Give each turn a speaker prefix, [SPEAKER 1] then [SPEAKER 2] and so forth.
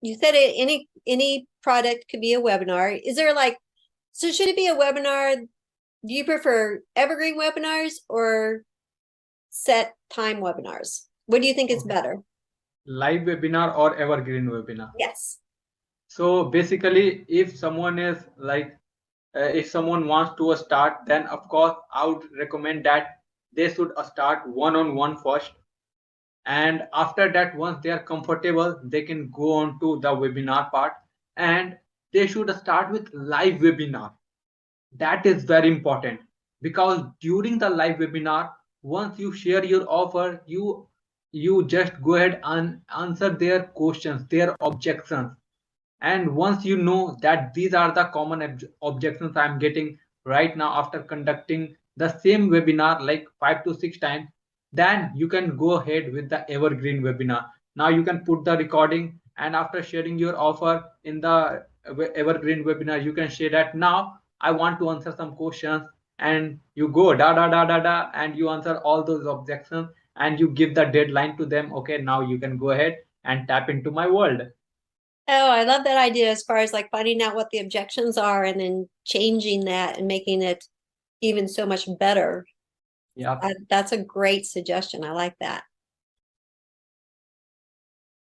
[SPEAKER 1] you said it, any product could be a webinar. Is there like, so should it be a webinar? Do you prefer evergreen webinars or set time webinars? What do you think is
[SPEAKER 2] Okay.
[SPEAKER 1] better?
[SPEAKER 2] Live webinar or evergreen webinar?
[SPEAKER 1] Yes.
[SPEAKER 2] So basically, if someone is like, if someone wants to start, then of course I would recommend that they should start one-on-one first, and after that, once they are comfortable, they can go on to the webinar part, and they should start with live webinar. That is very important, because during the live webinar, once you share your offer, you just go ahead and answer their questions, their objections. And once you know that these are the common objections I'm getting right now after conducting the same webinar like 5 to 6 times, then you can go ahead with the evergreen webinar. Now you can put the recording, and after sharing your offer in the evergreen webinar, you can share that now I want to answer some questions, and you go da da da da da, and you answer all those objections, and you give the deadline to them. Okay, now you can go ahead and tap into my world.
[SPEAKER 1] Oh, I love that idea as far as like finding out what the objections are and then changing that and making it even so much better.
[SPEAKER 2] Yeah.
[SPEAKER 1] That's a great suggestion. I like that.